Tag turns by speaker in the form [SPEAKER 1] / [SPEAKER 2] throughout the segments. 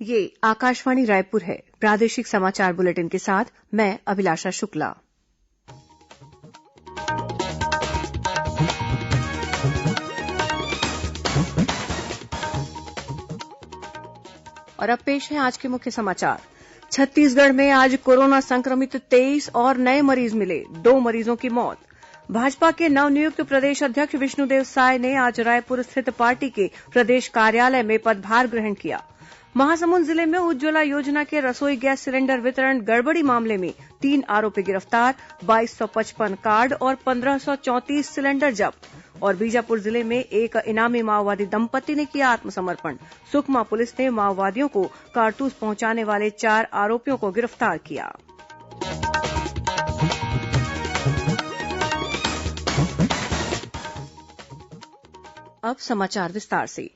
[SPEAKER 1] ये आकाशवाणी रायपुर है। प्रादेशिक समाचार बुलेटिन के साथ मैं अभिलाषा शुक्ला। और अब पेश है आज के मुख्य समाचार। छत्तीसगढ़ में आज कोरोना संक्रमित 23 और नए मरीज मिले, 2 मरीजों की मौत। भाजपा के नवनियुक्त प्रदेश अध्यक्ष विष्णुदेव साय ने आज रायपुर स्थित पार्टी के प्रदेश कार्यालय में पदभार ग्रहण किया। महासमुंद जिले में उज्ज्वला योजना के रसोई गैस सिलेंडर वितरण गड़बड़ी मामले में 3 आरोपी गिरफ्तार, 2255 कार्ड और 1534 सिलेंडर जब्त। और बीजापुर जिले में एक इनामी माओवादी दंपत्ति ने किया आत्मसमर्पण। सुकमा पुलिस ने माओवादियों को कारतूस पहुंचाने वाले 4 आरोपियों को गिरफ्तार किया। अब समाचार विस्तार से।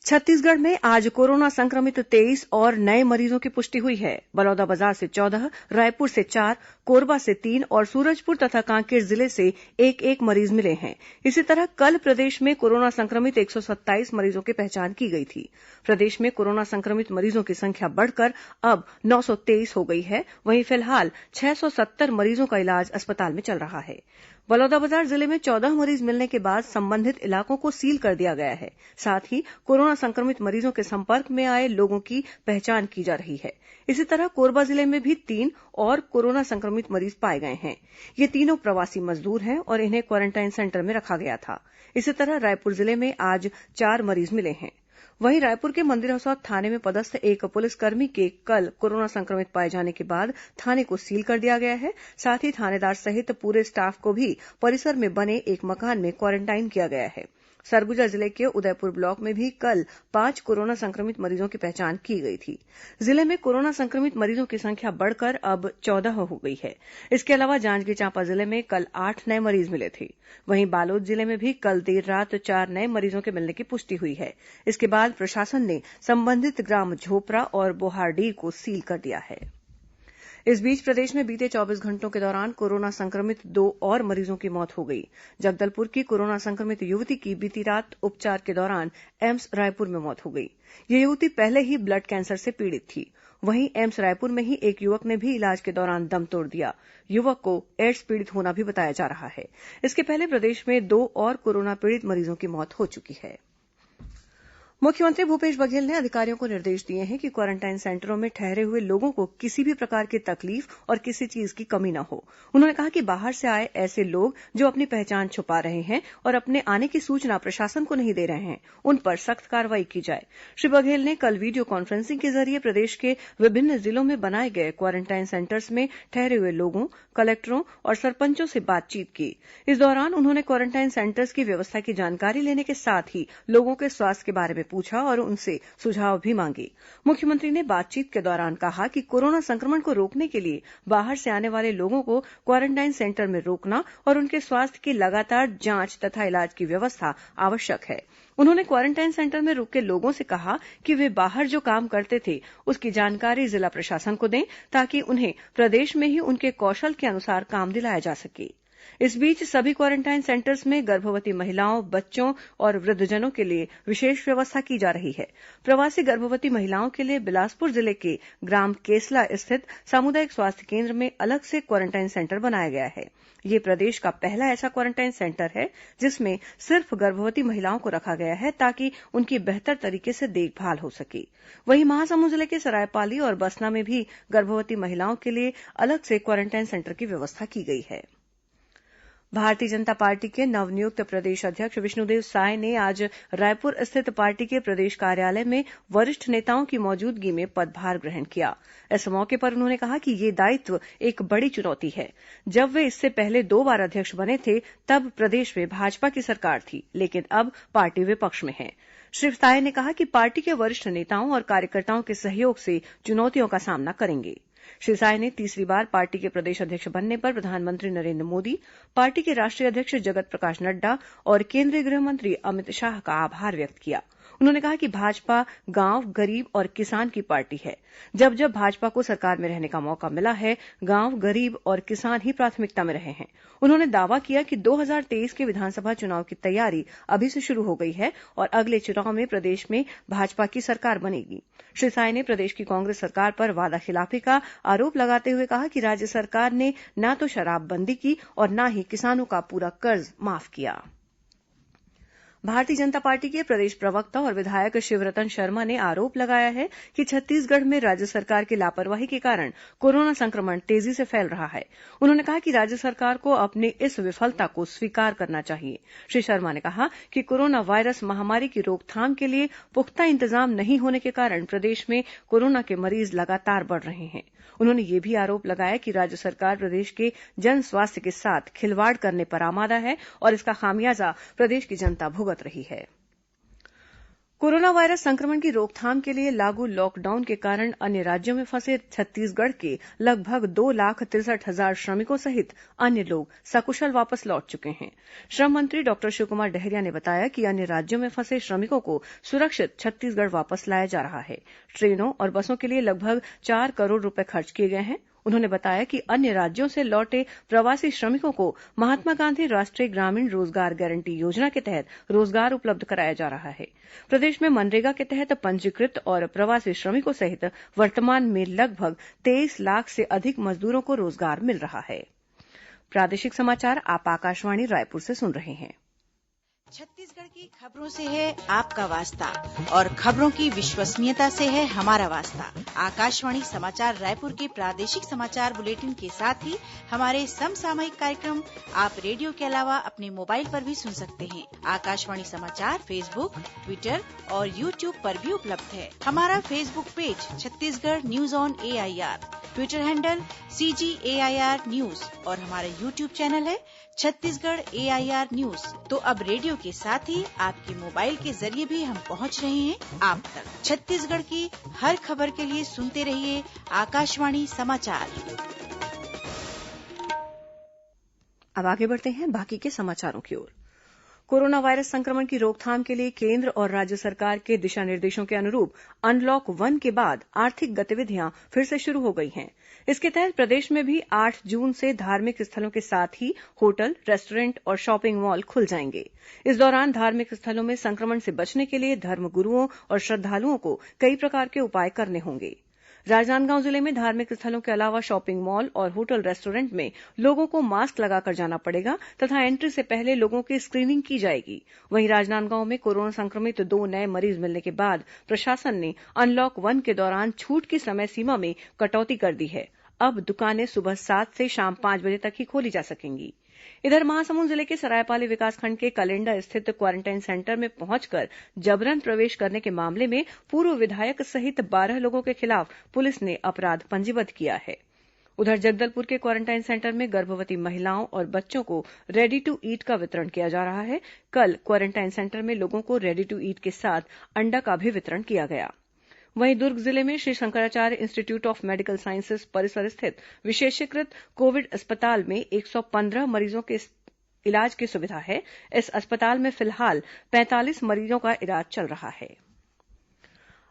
[SPEAKER 1] छत्तीसगढ़ में आज कोरोना संक्रमित 23 और नए मरीजों की पुष्टि हुई है। बलौदाबाजार से 14, रायपुर से 4, कोरबा से 3 और सूरजपुर तथा कांकेर जिले से एक एक मरीज मिले हैं। इसी तरह कल प्रदेश में कोरोना संक्रमित 127 मरीजों की पहचान की गई थी। प्रदेश में कोरोना संक्रमित मरीजों की संख्या बढ़कर अब 923 हो गई है। वहीं फिलहाल 670 मरीजों का इलाज अस्पताल में चल रहा है। बलौदाबाजार जिले में 14 मरीज मिलने के बाद संबंधित इलाकों को सील कर दिया गया है। साथ ही कोरोना संक्रमित मरीजों के संपर्क में आए लोगों की पहचान की जा रही है। इसी तरह कोरबा जिले में भी 3 और कोरोना संक्रमित मरीज पाए गए हैं। ये तीनों प्रवासी मजदूर हैं और इन्हें क्वारेंटाइन सेंटर में रखा गया था। इसी तरह रायपुर जिले में आज 4 मरीज मिले हैं। वहीं रायपुर के मंदिर हसौद थाने में पदस्थ एक पुलिसकर्मी के कल कोरोना संक्रमित पाए जाने के बाद थाने को सील कर दिया गया है। साथ ही थानेदार सहित पूरे स्टाफ को भी परिसर में बने एक मकान में क्वारेंटाइन किया गया है। सरगुजा जिले के उदयपुर ब्लॉक में भी कल 5 कोरोना संक्रमित मरीजों की पहचान की गई थी। जिले में कोरोना संक्रमित मरीजों की संख्या बढ़कर अब 14 हो गई है। इसके अलावा जांजगीर चांपा जिले में कल 8 नए मरीज मिले थे। वहीं बालोद जिले में भी कल देर रात 4 नए मरीजों के मिलने की पुष्टि हुई है। इसके बाद प्रशासन ने संबंधित ग्राम झोपरा और बोहारडीह को सील कर दिया है। इस बीच प्रदेश में बीते 24 घंटों के दौरान कोरोना संक्रमित 2 और मरीजों की मौत हो गई। जगदलपुर की कोरोना संक्रमित युवती की बीती रात उपचार के दौरान एम्स रायपुर में मौत हो गई। यह युवती पहले ही ब्लड कैंसर से पीड़ित थी। वहीं एम्स रायपुर में ही एक युवक ने भी इलाज के दौरान दम तोड़ दिया। युवक को एड्स पीड़ित होना भी बताया जा रहा है। इसके पहले प्रदेश में 2 और कोरोना पीड़ित मरीजों की मौत हो चुकी है। मुख्यमंत्री भूपेश बघेल ने अधिकारियों को निर्देश दिए हैं कि क्वारेंटाइन सेंटरों में ठहरे हुए लोगों को किसी भी प्रकार की तकलीफ और किसी चीज की कमी न हो। उन्होंने कहा कि बाहर से आए ऐसे लोग जो अपनी पहचान छुपा रहे हैं और अपने आने की सूचना प्रशासन को नहीं दे रहे हैं, उन पर सख्त कार्रवाई की जाए। श्री बघेल ने कल वीडियो कॉन्फ्रेंसिंग के जरिये प्रदेश के विभिन्न जिलों में बनाए गए क्वारेंटाइन सेंटर्स में ठहरे हुए लोगों, कलेक्टरों और सरपंचों से बातचीत की। इस दौरान उन्होंने क्वारेंटाइन सेंटर्स की व्यवस्था की जानकारी लेने के साथ ही लोगों के स्वास्थ्य के बारे में पूछा और उनसे सुझाव भी मांगे। मुख्यमंत्री ने बातचीत के दौरान कहा कि कोरोना संक्रमण को रोकने के लिए बाहर से आने वाले लोगों को क्वारेंटाइन सेंटर में रोकना और उनके स्वास्थ्य की लगातार जांच तथा इलाज की व्यवस्था आवश्यक है। उन्होंने क्वारेंटाइन सेंटर में रुके लोगों से कहा कि वे बाहर जो काम करते थे उसकी जानकारी जिला प्रशासन को दें ताकि उन्हें प्रदेश में ही उनके कौशल के अनुसार काम दिलाया जा सके। इस बीच सभी क्वारेंटाइन सेंटर्स में गर्भवती महिलाओं, बच्चों और वृद्धजनों के लिए विशेष व्यवस्था की जा रही है। प्रवासी गर्भवती महिलाओं के लिए बिलासपुर जिले के ग्राम केसला स्थित सामुदायिक स्वास्थ्य केंद्र में अलग से क्वारेंटाइन सेंटर बनाया गया है। यह प्रदेश का पहला ऐसा क्वारेंटाइन सेंटर है जिसमें सिर्फ गर्भवती महिलाओं को रखा गया है ताकि उनकी बेहतर तरीके से देखभाल हो सके। वहीं महासमुंद जिले के सरायपाली और बसना में भी गर्भवती महिलाओं के लिए अलग से क्वारेंटाइन सेंटर की व्यवस्था की गई है। भारतीय जनता पार्टी के नवनियुक्त प्रदेश अध्यक्ष विष्णुदेव साय ने आज रायपुर स्थित पार्टी के प्रदेश कार्यालय में वरिष्ठ नेताओं की मौजूदगी में पदभार ग्रहण किया। इस मौके पर उन्होंने कहा कि यह दायित्व एक बड़ी चुनौती है। जब वे इससे पहले 2 बार अध्यक्ष बने थे तब प्रदेश में भाजपा की सरकार थी, लेकिन अब पार्टी विपक्ष में है। श्री साय ने कहा कि पार्टी के वरिष्ठ नेताओं और कार्यकर्ताओं के सहयोग से चुनौतियों का सामना करेंगे। श्री साय ने तीसरी बार पार्टी के प्रदेश अध्यक्ष बनने पर प्रधानमंत्री नरेन्द्र मोदी, पार्टी के राष्ट्रीय अध्यक्ष जगत प्रकाश नड्डा और केंद्रीय गृह मंत्री अमित शाह का आभार व्यक्त किया। उन्होंने कहा कि भाजपा गांव, गरीब और किसान की पार्टी है। जब जब भाजपा को सरकार में रहने का मौका मिला है, गांव, गरीब और किसान ही प्राथमिकता में रहे हैं। उन्होंने दावा किया कि 2023 के विधानसभा चुनाव की तैयारी अभी से शुरू हो गई है और अगले चुनाव में प्रदेश में भाजपा की सरकार बनेगी। श्री साय ने प्रदेश की कांग्रेस सरकार पर वादाखिलाफी का आरोप लगाते हुए कहा कि राज्य सरकार ने न तो शराबबंदी की और न ही किसानों का पूरा कर्ज माफ किया। भारतीय जनता पार्टी के प्रदेश प्रवक्ता और विधायक शिवरतन शर्मा ने आरोप लगाया है कि छत्तीसगढ़ में राज्य सरकार की लापरवाही के कारण कोरोना संक्रमण तेजी से फैल रहा है। उन्होंने कहा कि राज्य सरकार को अपनी इस विफलता को स्वीकार करना चाहिए। श्री शर्मा ने कहा कि कोरोना वायरस महामारी की रोकथाम के लिए पुख्ता इंतजाम नहीं होने के कारण प्रदेश में कोरोना के मरीज लगातार बढ़ रहे हैं। उन्होंने यह भी आरोप लगाया कि राज्य सरकार प्रदेश के जन स्वास्थ्य के साथ खिलवाड़ करने पर आमादा है और इसका खामियाजा प्रदेश की जनता भुगत रही है। कोरोना वायरस संक्रमण की रोकथाम के लिए लागू लॉकडाउन के कारण अन्य राज्यों में फंसे छत्तीसगढ़ के लगभग 2,63,000 श्रमिकों सहित अन्य लोग सकुशल वापस लौट चुके हैं। श्रम मंत्री डॉक्टर शिवकुमार डहरिया ने बताया कि अन्य राज्यों में फंसे श्रमिकों को सुरक्षित छत्तीसगढ़ वापस लाया जा रहा है। ट्रेनों और बसों के लिए लगभग 4 करोड़ रूपये खर्च किए गए हैं। उन्होंने बताया कि अन्य राज्यों से लौटे प्रवासी श्रमिकों को महात्मा गांधी राष्ट्रीय ग्रामीण रोजगार गारंटी योजना के तहत रोजगार उपलब्ध कराया जा रहा है। प्रदेश में मनरेगा के तहत पंजीकृत और प्रवासी श्रमिकों सहित वर्तमान में लगभग 23 लाख से अधिक मजदूरों को रोजगार मिल रहा है। प्रादेशिक समाचार आप आकाशवाणी रायपुर से सुन रहे हैं।
[SPEAKER 2] छत्तीसगढ़ की खबरों से है आपका वास्ता और खबरों की विश्वसनीयता से है हमारा वास्ता। आकाशवाणी समाचार रायपुर के प्रादेशिक समाचार बुलेटिन के साथ ही हमारे समसामयिक कार्यक्रम आप रेडियो के अलावा अपने मोबाइल पर भी सुन सकते हैं। आकाशवाणी समाचार फेसबुक, ट्विटर और यूट्यूब पर भी उपलब्ध है। हमारा Facebook page Chhattisgarh news on AIR, Twitter handle CGAIR news और हमारा यूट्यूब चैनल है छत्तीसगढ़ AIR न्यूज। तो अब रेडियो के साथ ही आपके मोबाइल के जरिए भी हम पहुंच रहे हैं आप तक। छत्तीसगढ़ की हर खबर के लिए सुनते रहिए आकाशवाणी समाचार।
[SPEAKER 1] अब आगे बढ़ते हैं बाकी के समाचारों की ओर। कोरोना वायरस संक्रमण की रोकथाम के लिए केंद्र और राज्य सरकार के दिशा निर्देशों के अनुरूप अनलॉक 1 के बाद आर्थिक गतिविधियां फिर से शुरू हो गई हैं। इसके तहत प्रदेश में भी 8 जून से धार्मिक स्थलों के साथ ही होटल, रेस्टोरेंट और शॉपिंग मॉल खुल जाएंगे। इस दौरान धार्मिक स्थलों में संक्रमण से बचने के लिए धर्मगुरुओं और श्रद्धालुओं को कई प्रकार के उपाय करने होंगे। राजनांदगांव जिले में धार्मिक स्थलों के अलावा शॉपिंग मॉल और होटल, रेस्टोरेंट में लोगों को मास्क लगाकर जाना पड़ेगा तथा एंट्री से पहले लोगों की स्क्रीनिंग की जाएगी। वहीं राजनांदगांव में कोरोना संक्रमित 2 नए मरीज मिलने के बाद प्रशासन ने अनलॉक 1 के दौरान छूट की समय सीमा में कटौती कर दी है। अब दुकानें सुबह 7 से शाम 5 बजे तक ही खोली जा सकेंगी। इधर महासमुंद जिले के सरायपाली विकासखंड के कलेंडा स्थित क्वारेंटाइन सेंटर में पहुंचकर जबरन प्रवेश करने के मामले में पूर्व विधायक सहित 12 लोगों के खिलाफ पुलिस ने अपराध पंजीबद्ध किया है। उधर जगदलपुर के क्वारेंटाइन सेंटर में गर्भवती महिलाओं और बच्चों को रेडी टू ईट का वितरण किया जा रहा है। कल क्वारेंटाइन सेंटर में लोगों को रेडी टू ईट के साथ अंडा का भी वितरण किया गया। वहीं दुर्ग जिले में Shri Shankaracharya institute of medical sciences परिसर स्थित विशेषीकृत कोविड अस्पताल में 115 मरीजों के इलाज की सुविधा है। इस अस्पताल में फिलहाल 45 मरीजों का इलाज चल रहा है।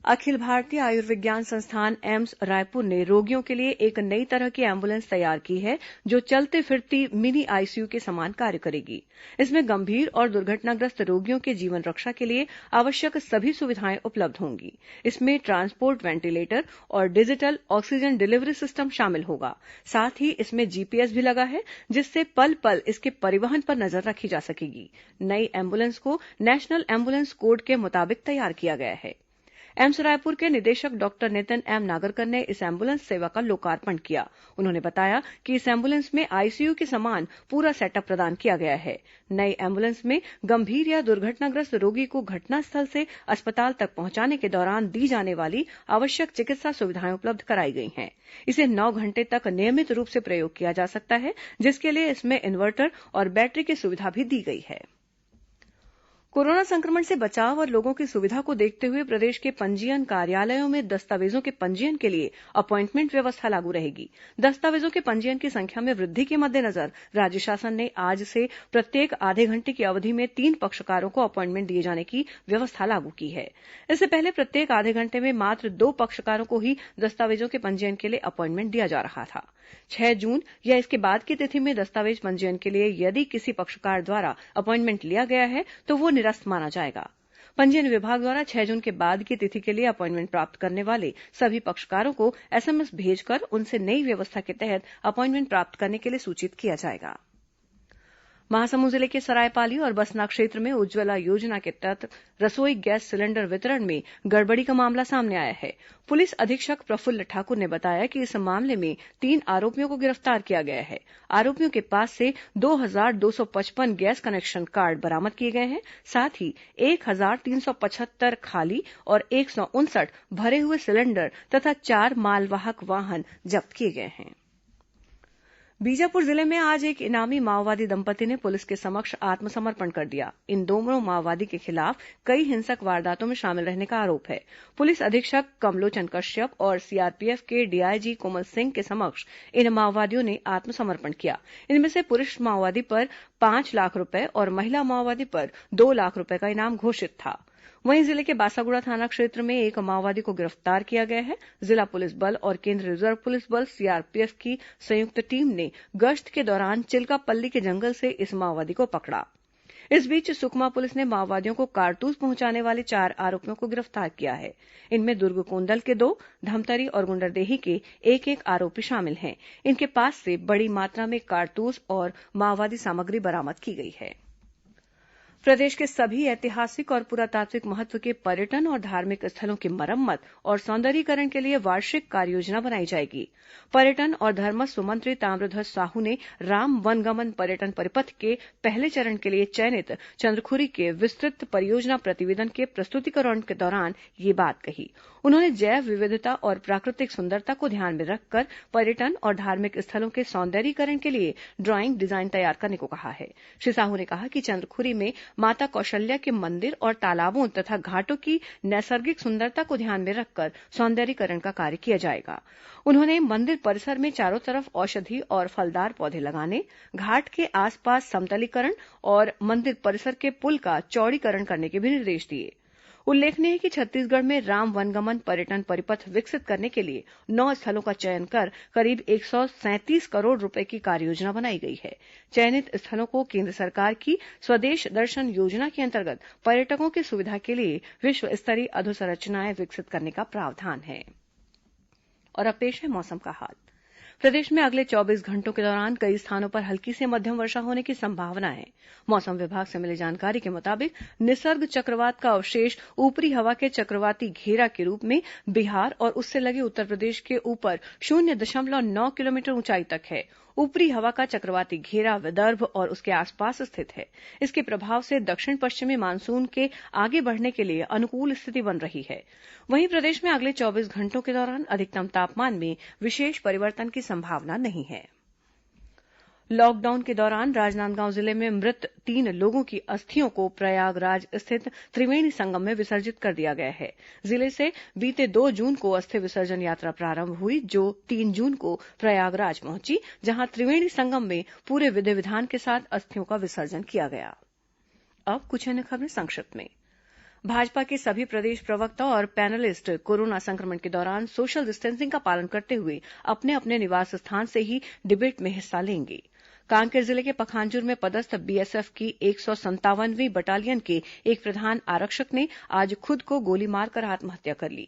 [SPEAKER 1] अखिल भारतीय आयुर्विज्ञान संस्थान एम्स रायपुर ने रोगियों के लिए एक नई तरह की एम्बुलेंस तैयार की है जो चलती फिरती मिनी आईसीयू के समान कार्य करेगी। इसमें गंभीर और दुर्घटनाग्रस्त रोगियों के जीवन रक्षा के लिए आवश्यक सभी सुविधाएं उपलब्ध होंगी। इसमें ट्रांसपोर्ट वेंटिलेटर और डिजिटल ऑक्सीजन डिलीवरी सिस्टम शामिल होगा। साथ ही इसमें जीपीएस भी लगा है जिससे पल पल इसके परिवहन पर नजर रखी जा सकेगी। नई एम्बुलेंस को नेशनल एम्बुलेंस कोड के मुताबिक तैयार किया गया है। एम्स रायपुर के निदेशक डॉक्टर नितिन एम नागरकर ने इस एम्बुलेंस सेवा का लोकार्पण किया। उन्होंने बताया कि इस एम्बुलेंस में आईसीयू के समान पूरा सेटअप प्रदान किया गया है। नई एम्बुलेंस में गंभीर या दुर्घटनाग्रस्त रोगी को घटनास्थल से अस्पताल तक पहुंचाने के दौरान दी जाने वाली आवश्यक चिकित्सा सुविधाएं उपलब्ध कराई गई हैं। इसे 9 घंटे तक नियमित रूप से प्रयोग किया जा सकता है जिसके लिए इसमें इन्वर्टर और बैटरी की सुविधा भी दी गई है। कोरोना संक्रमण से बचाव और लोगों की सुविधा को देखते हुए प्रदेश के पंजीयन कार्यालयों में दस्तावेजों के पंजीयन के लिए अपॉइंटमेंट व्यवस्था लागू रहेगी। दस्तावेजों के पंजीयन की संख्या में वृद्धि के मद्देनजर राज्य शासन ने आज से प्रत्येक आधे घंटे की अवधि में 3 पक्षकारों को अपॉइंटमेंट दिए जाने की व्यवस्था लागू की है। इससे पहले प्रत्येक आधे घंटे में मात्र 2 पक्षकारों को ही दस्तावेजों के पंजीयन के लिए अपॉइंटमेंट दिया जा रहा था। 6 जून या इसके बाद की तिथि में दस्तावेज पंजीयन के लिए यदि किसी पक्षकार द्वारा अपॉइंटमेंट लिया गया है तो वो निरस्त माना जाएगा। पंजीयन विभाग द्वारा 6 जून के बाद की तिथि के लिए अपॉइंटमेंट प्राप्त करने वाले सभी पक्षकारों को एसएमएस भेजकर उनसे नई व्यवस्था के तहत अपॉइंटमेंट प्राप्त करने के लिए सूचित किया जाएगा। महासमुंद जिले के सरायपाली और बसना क्षेत्र में उज्ज्वला योजना के तहत रसोई गैस सिलेंडर वितरण में गड़बड़ी का मामला सामने आया है। पुलिस अधीक्षक प्रफुल्ल ठाकुर ने बताया कि इस मामले में 3 आरोपियों को गिरफ्तार किया गया है। आरोपियों के पास से 2255 गैस कनेक्शन कार्ड बरामद किए गए हैं। साथ ही 1375 खाली और 159 भरे हुए सिलेंडर तथा 4 मालवाहक वाहन जब्त किए गए हैं। बीजापुर जिले में आज एक इनामी माओवादी दंपति ने पुलिस के समक्ष आत्मसमर्पण कर दिया। इन दोनों माओवादी के खिलाफ कई हिंसक वारदातों में शामिल रहने का आरोप है। पुलिस अधीक्षक कमलोचन कश्यप और सीआरपीएफ के डीआईजी कोमल सिंह के समक्ष इन माओवादियों ने आत्मसमर्पण किया। इनमें से पुरुष माओवादी पर 5 लाख रूपये और महिला माओवादी पर 2 लाख रूपये का इनाम घोषित था। वहीं जिले के बासागुड़ा थाना क्षेत्र में एक माओवादी को गिरफ्तार किया गया है। जिला पुलिस बल और केंद्रीय रिजर्व पुलिस बल सीआरपीएफ की संयुक्त टीम ने गश्त के दौरान चिल्कापल्ली के जंगल से इस माओवादी को पकड़ा। इस बीच सुकमा पुलिस ने माओवादियों को कारतूस पहुंचाने वाले 4 आरोपियों को गिरफ्तार किया है। इनमें दुर्ग कोंदल के 2, धमतरी और गुंडरदेही के 1-1 आरोपी शामिल हैं। इनके पास से बड़ी मात्रा में कारतूस और माओवादी सामग्री बरामद की गई है। प्रदेश के सभी ऐतिहासिक और पुरातात्विक महत्व के पर्यटन और धार्मिक स्थलों की मरम्मत और सौंदर्यीकरण के लिए वार्षिक कार्ययोजना बनाई जाएगी। पर्यटन और धर्मस्व मंत्री ताम्रध्वज साहू ने राम वनगमन पर्यटन परिपथ के पहले चरण के लिए चयनित चंद्रखुरी के विस्तृत परियोजना प्रतिवेदन के प्रस्तुतिकरण के दौरान ये बात कही। उन्होंने जैव विविधता और प्राकृतिक सुंदरता को ध्यान में रखकर पर्यटन और धार्मिक स्थलों के सौंदर्यीकरण के लिए ड्राइंग डिजाइन तैयार करने को कहा है। श्री साहू ने कहा कि चंद्रखुरी में माता कौशल्या के मंदिर और तालाबों तथा घाटों की नैसर्गिक सुंदरता को ध्यान में रखकर सौंदर्यीकरण का कार्य किया जाएगा। उन्होंने मंदिर परिसर में चारों तरफ औषधि और फलदार पौधे लगाने, घाट के आसपास समतलीकरण और मंदिर परिसर के पुल का चौड़ीकरण करने के भी निर्देश दिए। उल्लेखनीय है कि छत्तीसगढ़ में राम वनगमन पर्यटन परिपथ विकसित करने के लिए 9 स्थलों का चयन कर करीब 137 करोड़ रूपये की कार्ययोजना बनाई गई है। चयनित स्थलों को केंद्र सरकार की स्वदेश दर्शन योजना के अंतर्गत पर्यटकों की सुविधा के लिए विश्व स्तरीय अधोसंरचनाएं विकसित करने का प्रावधान है। और अब पेश है मौसम का हाल। प्रदेश में अगले 24 घंटों के दौरान कई स्थानों पर हल्की से मध्यम वर्षा होने की संभावना है। मौसम विभाग से मिली जानकारी के मुताबिक निसर्ग चक्रवात का अवशेष ऊपरी हवा के चक्रवाती घेरा के रूप में बिहार और उससे लगे उत्तर प्रदेश के ऊपर 0.9 किलोमीटर ऊंचाई तक है। ऊपरी हवा का चक्रवाती घेरा विदर्भ और उसके आसपास स्थित है। इसके प्रभाव से दक्षिण पश्चिमी मानसून के आगे बढ़ने के लिए अनुकूल स्थिति बन रही है। वहीं प्रदेश में अगले 24 घंटों के दौरान अधिकतम तापमान में विशेष परिवर्तन की संभावना नहीं है। लॉकडाउन के दौरान राजनांदगांव जिले में मृत 3 लोगों की अस्थियों को प्रयागराज स्थित त्रिवेणी संगम में विसर्जित कर दिया गया है। जिले से बीते 2 जून को अस्थि विसर्जन यात्रा प्रारंभ हुई, जो 3 जून को प्रयागराज पहुंची, जहां त्रिवेणी संगम में पूरे विधि विधान के साथ अस्थियों का विसर्जन किया गया। अब कुछ अन्य खबरें संक्षिप्त में। भाजपा के सभी प्रदेश प्रवक्ता और पैनलिस्ट कोरोना संक्रमण के दौरान सोशल डिस्टेंसिंग का पालन करते हुए अपने अपने निवास स्थान से ही डिबेट में हिस्सा लेंगे। कांकेर जिले के पखांजूर में पदस्थ बीएसएफ की 157वीं बटालियन के एक प्रधान आरक्षक ने आज खुद को गोली मारकर आत्महत्या कर ली।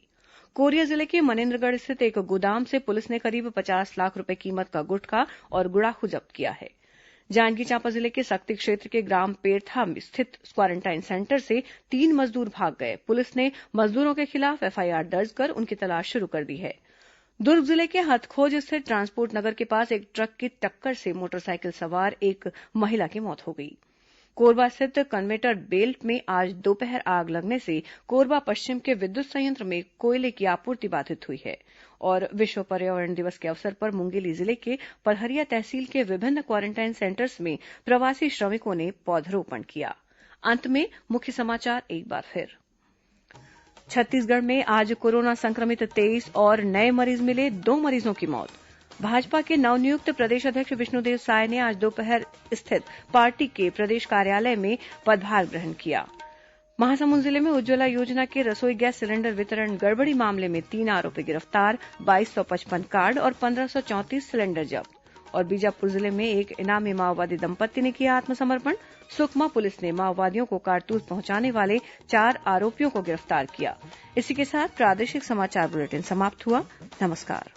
[SPEAKER 1] कोरिया जिले के मनेन्द्रगढ़ स्थित एक गोदाम से पुलिस ने करीब 50 लाख रूपये कीमत का गुटखा और गुड़ाखू जब्त किया है। जांजगीर चांपा जिले के सक्ती क्षेत्र के ग्राम पेरथा स्थित क्वारेंटाइन सेंटर से 3 मजदूर भाग गए। पुलिस ने मजदूरों के खिलाफ एफआईआर दर्ज कर उनकी तलाश शुरू कर दी है। दुर्ग जिले के हथखोज स्थित ट्रांसपोर्ट नगर के पास एक ट्रक की टक्कर से मोटरसाइकिल सवार एक महिला की मौत हो गई। कोरबा स्थित कन्वेटर बेल्ट में आज दोपहर आग लगने से कोरबा पश्चिम के विद्युत संयंत्र में कोयले की आपूर्ति बाधित हुई है। और विश्व पर्यावरण दिवस के अवसर पर मुंगेली जिले के पलहरिया तहसील के विभिन्न क्वारेंटाइन सेंटर्स में प्रवासी श्रमिकों ने पौधरोपण किया। अंत में मुख्य समाचार एक बार फिर। छत्तीसगढ़ में आज कोरोना संक्रमित 23 और नए मरीज मिले, 2 मरीजों की मौत। भाजपा के नवनियुक्त प्रदेश अध्यक्ष विष्णुदेव साय ने आज दोपहर स्थित पार्टी के प्रदेश कार्यालय में पदभार ग्रहण किया। महासमुंद जिले में उज्ज्वला योजना के रसोई गैस सिलेंडर वितरण गड़बड़ी मामले में 3 आरोपी गिरफ्तार, 2255 कार्ड और 1534 सिलेंडर जब्त। और बीजापुर जिले में एक इनामी माओवादी दंपत्ति ने किया आत्मसमर्पण। सुकमा पुलिस ने माओवादियों को कारतूस पहुंचाने वाले 4 आरोपियों को गिरफ्तार किया। इसी के साथ प्रादेशिक समाचार बुलेटिन समाप्त हुआ। नमस्कार।